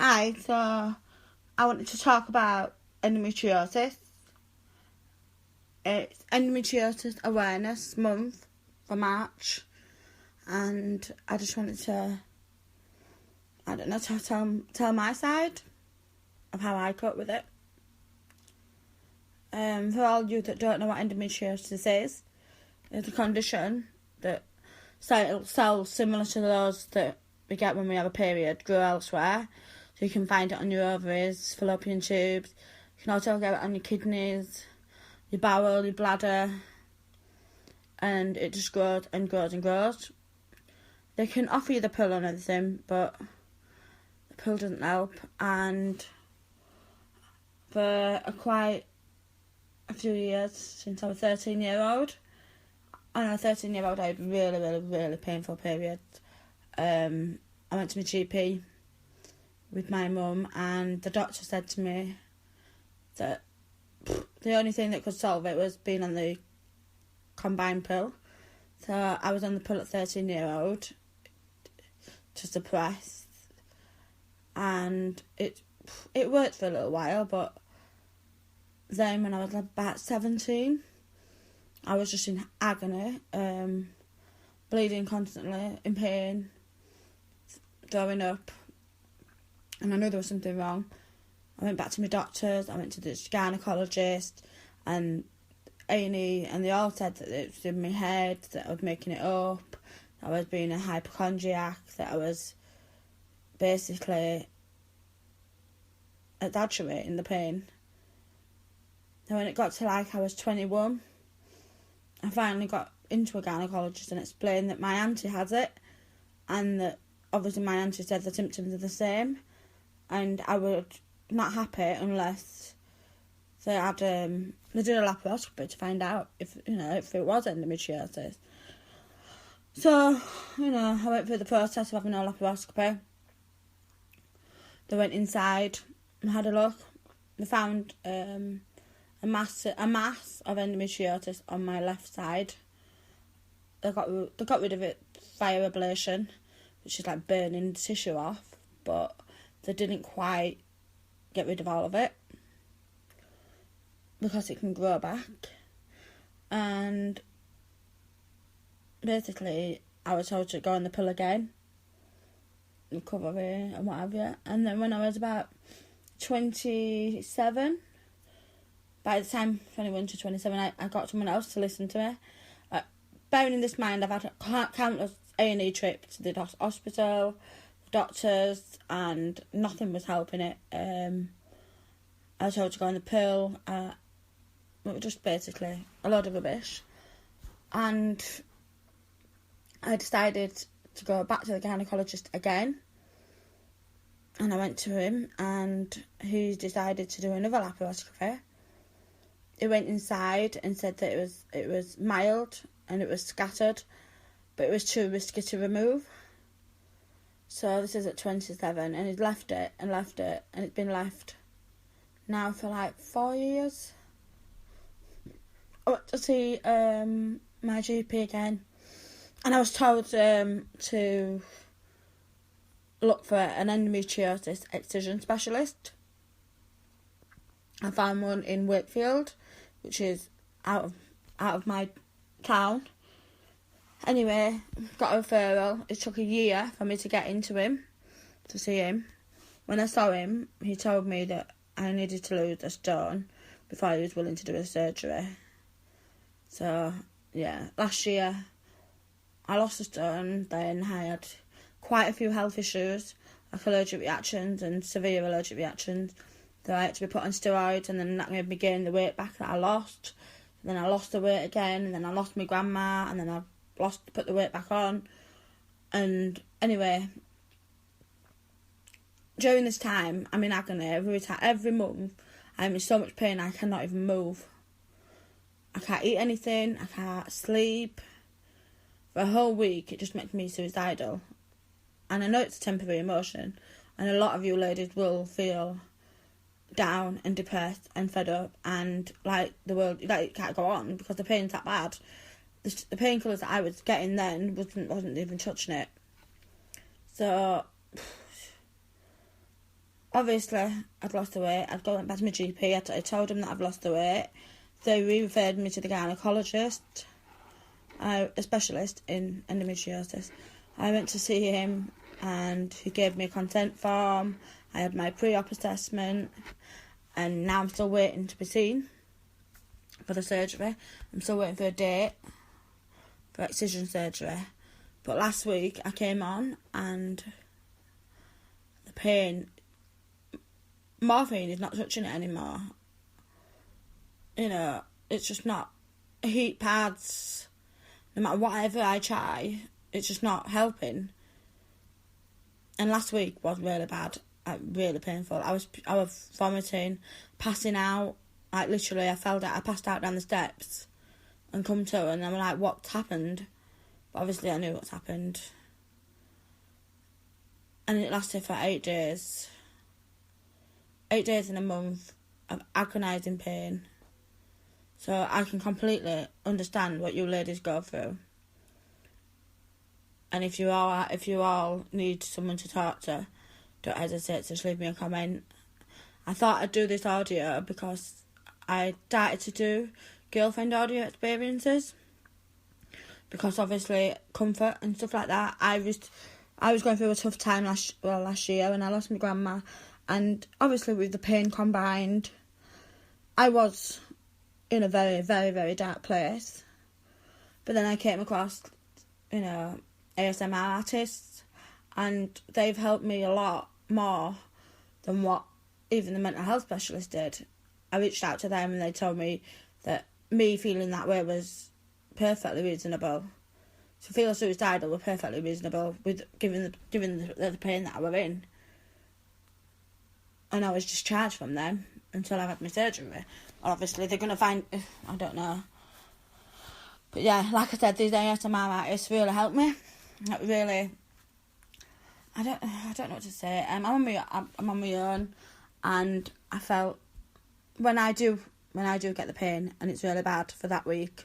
Hi, so I wanted to talk about endometriosis. It's Endometriosis Awareness Month for March, and I just wanted to, tell my side of how I cope with it. For all you that don't know what endometriosis is, it's a condition that cells similar to those that we get when we have a period grow elsewhere. So you can find it on your ovaries, fallopian tubes. You can also get it on your kidneys, your bowel, your bladder, and it just grows and grows and grows. They can offer you the pill and everything, but the pill doesn't help. And for quite a few years, since I was 13-year-old, on a 13-year-old, I had really painful periods. I went to my GP with my mum, and the doctor said to me that the only thing that could solve it was being on the combined pill. So I was on the pill at 13-year-old to suppress, and it worked for a little while, but then when I was about 17, I was just in agony, bleeding constantly, in pain, throwing up, and I knew there was something wrong. I went back to my doctors, I went to the gynaecologist and A&E, and they all said that it was in my head, that I was making it up, that I was being a hypochondriac, that I was basically exaggerating the pain. And when it got to I was 21, I finally got into a gynaecologist and explained that my auntie has it, and that obviously my auntie said the symptoms are the same, and I would not happy unless they had they did a laparoscopy to find out if it was endometriosis. So I went through the process of having a laparoscopy. They went inside and had a look. They found a mass of endometriosis on my left side. They got rid of it via ablation, which is like burning the tissue off, but they didn't quite get rid of all of it because it can grow back. And basically I was told to go on the pill again, recovery and what have you. And then when I was about 27, by the time 21 to 27, I got someone else to listen to me. Bearing in this mind, I've had countless A&E trips to the hospital, doctors, and nothing was helping it. I was told to go on the pill. It was just basically a load of rubbish. And I decided to go back to the gynaecologist again. And I went to him, and he decided to do another laparoscopy. He went inside and said that it was mild and it was scattered, but it was too risky to remove. So this is at 27, and he's left it, and it's been left now for 4 years. I went to see my GP again, and I was told to look for an endometriosis excision specialist. I found one in Wakefield, which is out of my town. Anyway, got a referral. It took a year for me to get to see him. When I saw him, he told me that I needed to lose a stone before he was willing to do a surgery. So, yeah, last year I lost a stone, then I had quite a few health issues, like allergic reactions and severe allergic reactions. So I had to be put on steroids, and then that made me gain the weight back that I lost. And then I lost the weight again, and then I lost my grandma, and then I put the weight back on. And anyway, during this time, I'm in agony every month. I'm in so much pain I cannot even move. I can't eat anything, I can't sleep. For a whole week, it just makes me suicidal. And I know it's a temporary emotion, and a lot of you ladies will feel down and depressed and fed up, and the world it can't go on because the pain's that bad. The painkillers that I was getting then wasn't even touching it. So obviously, I'd lost the weight. I'd gone back to my GP. I told them that I've lost the weight. They referred me to the gynaecologist, a specialist in endometriosis. I went to see him and he gave me a consent form. I had my pre-op assessment, and now I'm still waiting to be seen for the surgery. I'm still waiting for a date for excision surgery. But last week I came on and the pain, morphine is not touching it anymore. You know, it's just not. Heat pads, no matter whatever I try, it's just not helping. And last week was really bad, really painful. I was vomiting, passing out. Like literally, I passed out down the steps, and come to, and I'm like, what's happened? But obviously, I knew what's happened. And it lasted for 8 days. 8 days in a month of agonising pain. So I can completely understand what you ladies go through. And if you all need someone to talk to, don't hesitate to just leave me a comment. I thought I'd do this audio because I started to do girlfriend audio experiences. Because obviously comfort and stuff like that. I was going through a tough time last year when I lost my grandma, and obviously with the pain combined, I was in a very, very, very dark place. But then I came across, ASMR artists, and they've helped me a lot more than what even the mental health specialist did. I reached out to them and they told me that me feeling that way was perfectly reasonable. To feel suicidal was perfectly reasonable with given the pain that I were in. And I was discharged from them until I had my surgery. Obviously, they're going to find... I don't know. But yeah, like I said, these ASMR artists really helped me. Really... I don't know what to say. I'm on my own, and I felt when I do get the pain and it's really bad for that week,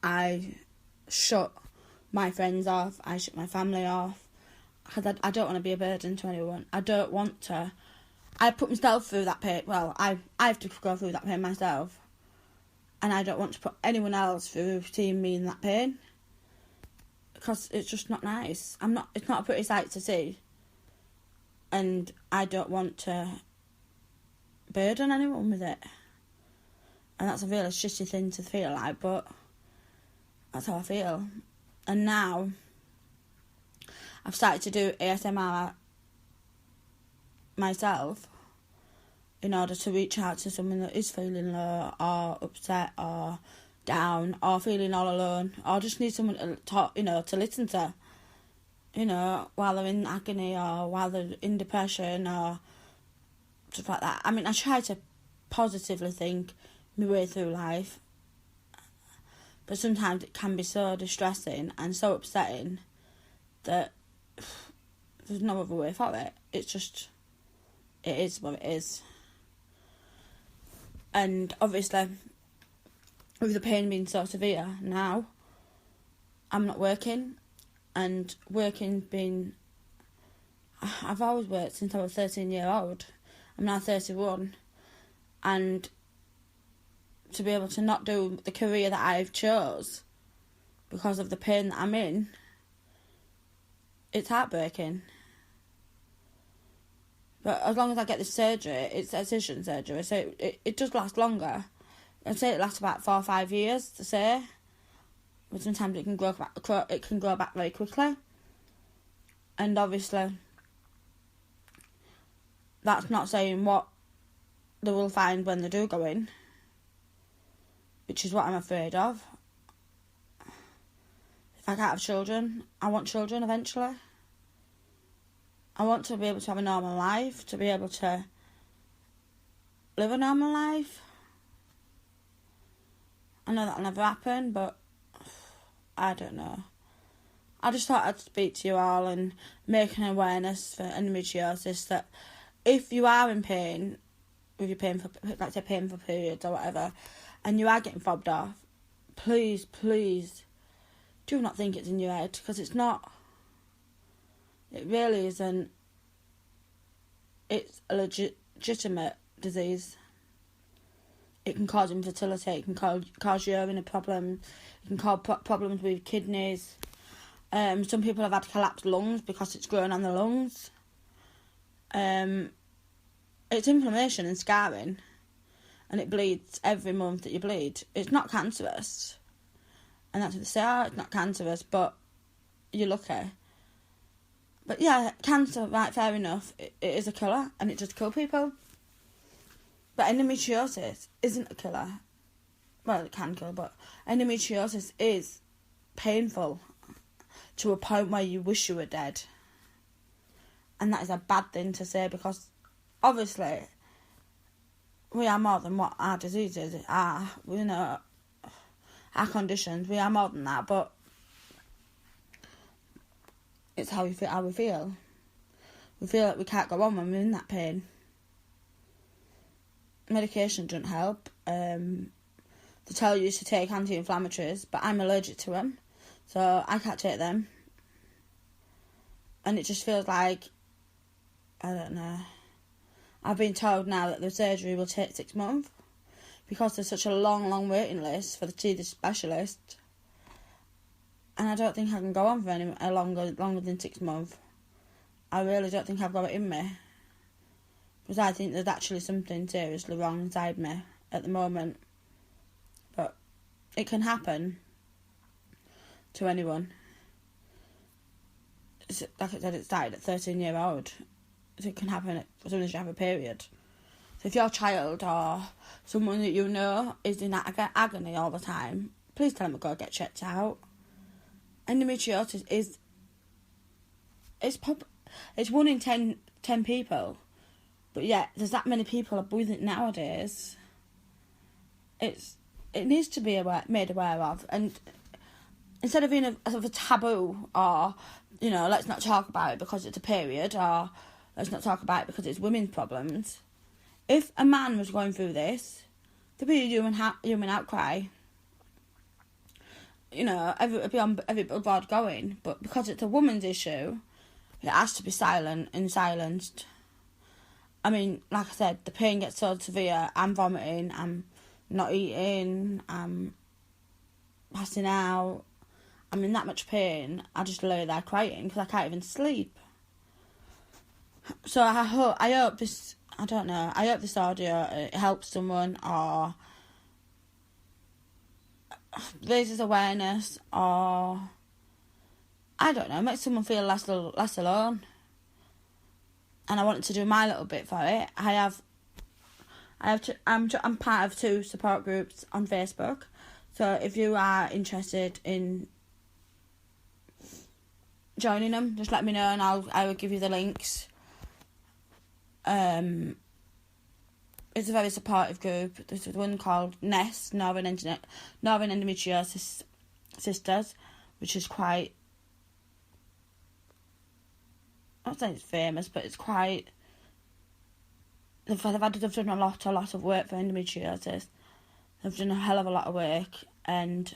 I shut my friends off. I shut my family off. Because I don't want to be a burden to anyone. I don't want to. I put myself through that pain. Well, I have to go through that pain myself. And I don't want to put anyone else through seeing me in that pain. Because it's just not nice. It's not a pretty sight to see. And I don't want to burden anyone with it. And that's a really shitty thing to feel like, but that's how I feel. And now I've started to do ASMR myself in order to reach out to someone that is feeling low or upset or down or feeling all alone or just need someone to talk, to listen to, while they're in agony or while they're in depression or stuff like that. I mean, I try to positively think my way through life, but sometimes it can be so distressing and so upsetting that there's no other way for it. It's just, it is what it is. And obviously, with the pain being so severe now, I'm not working, and I've always worked since I was 13 years old. I'm now 31, and to be able to not do the career that I've chose because of the pain that I'm in, it's heartbreaking. But as long as I get this surgery, it's excision surgery, so it does last longer. I'd say it lasts about 4 or 5 years to say, but sometimes it can grow back very quickly. And obviously, that's not saying what they will find when they do go in, which is what I'm afraid of. If I can't have children, I want children eventually. I want to be able to have a normal life, to be able to live a normal life. I know that'll never happen, but I don't know. I just thought I'd speak to you all and make an awareness for endometriosis that if you are in pain, with your painful periods or whatever, and you are getting fobbed off, please, please, do not think it's in your head, because it's not. It really isn't. it's a legitimate disease. It can cause infertility, it can cause urinary problems, it can cause problems with kidneys. Some people have had collapsed lungs because it's growing on the lungs. It's inflammation and scarring, and it bleeds every month that you bleed. It's not cancerous, and that's what they say, oh, it's not cancerous, but you're lucky. But yeah, cancer, right, fair enough, it is a killer, and it does kill people. But endometriosis isn't a killer. Well, it can kill, but endometriosis is painful to a point where you wish you were dead. And that is a bad thing to say, because obviously we are more than what our diseases are. You know, our conditions, we are more than that, but it's how we feel. We feel like we can't go on when we're in that pain. Medication doesn't help. They tell you to take anti-inflammatories, but I'm allergic to them, so I can't take them. And it just feels like, I don't know. I've been told now that the surgery will take 6 months because there's such a long waiting list for the see the specialist. And I don't think I can go on for any longer than 6 months. I really don't think I've got it in me. Because I think there's actually something seriously wrong inside me at the moment. But it can happen to anyone. Like I said, it started at 13-year-old. So it can happen as soon as you have a period. So if your child or someone that you know is in agony all the time, please tell them to go get checked out. Endometriosis it's 1 in 10 people. But yet, there's that many people with it nowadays. It needs to be made aware of. And instead of being a taboo, or, you know, let's not talk about it because it's a period, or let's not talk about it because it's women's problems. If a man was going through this, there'd be a human outcry. You know, it'd be on every billboard going. But because it's a woman's issue, it has to be silent and silenced. I mean, like I said, the pain gets so severe, I'm vomiting, I'm not eating, I'm passing out, I'm in that much pain, I just lay there crying because I can't even sleep. So I hope this, I don't know, I hope this audio it helps someone, or raises awareness, or, I don't know, makes someone feel less alone. And I wanted to do my little bit for it. I'm part of 2 support groups on Facebook. So if you are interested in joining them, just let me know and I will give you the links. It's a very supportive group. There's one called NES, Northern Endometriosis Sisters, which is quite, I'm not saying it's famous, but it's quite, they've done a lot of work for endometriosis. They've done a hell of a lot of work, and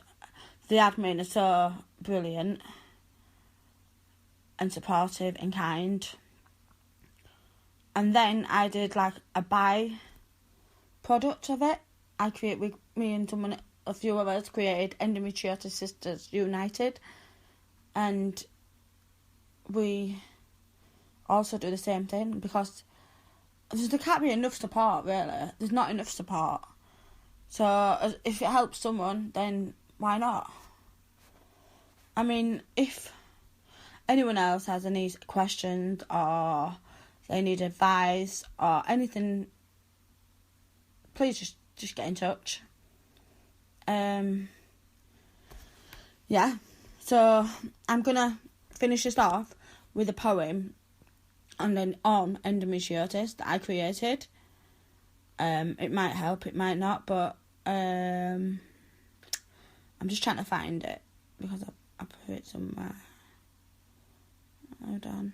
the admin are so brilliant and supportive and kind. And then I did like a by-product of it. Me and a few of us created Endometriosis Sisters United, and we also do the same thing, because there can't be enough support, really. There's not enough support. So if it helps someone, then why not? I mean, if anyone else has any questions or they need advice or anything, please just get in touch. Yeah, so I'm gonna finish this off with a poem on endometriosis that I created. It might help, it might not, but I'm just trying to find it because I put it somewhere. Hold on.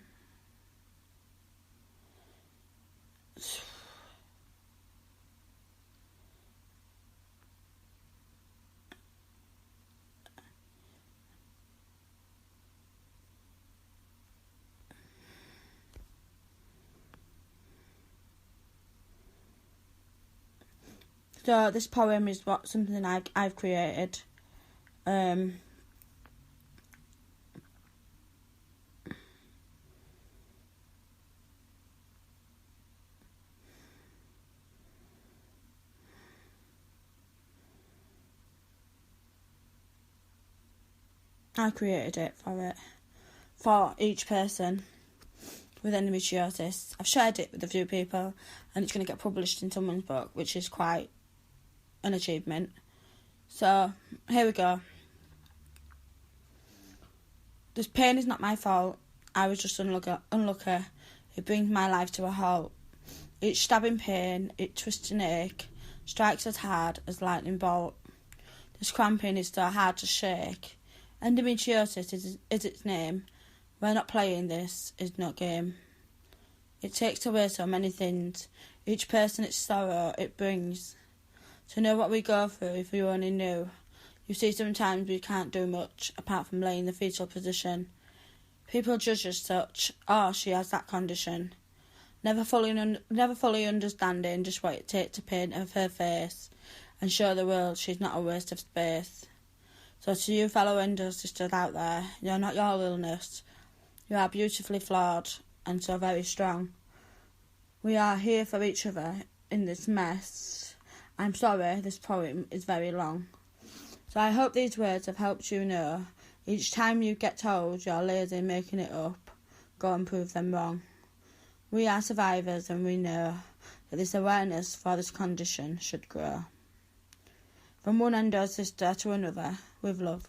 So this poem is something I've created. I created it for each person with endometriosis. I've shared it with a few people, and it's going to get published in someone's book, which is quite an achievement. So here we go. This pain is not my fault. I was just unlucky. It brings my life to a halt. Each stabbing pain, each twisting ache, strikes as hard as lightning bolt. This cramping is so hard to shake. Endometriosis is its name. We're not playing this, is no game. It takes away so many things. Each person its sorrow it brings. To know what we go through if you only knew. You see, sometimes we can't do much apart from laying in the fetal position. People judge as such. Oh, she has that condition. Never fully understanding just what it takes to paint of her face and show the world she's not a waste of space. So to you fellow endo sisters out there, you're not your illness. You are beautifully flawed and so very strong. We are here for each other in this mess. I'm sorry, this poem is very long. So I hope these words have helped you know. Each time you get told you're lazy making it up, go and prove them wrong. We are survivors and we know that this awareness for this condition should grow. From one endo sister to another, with love.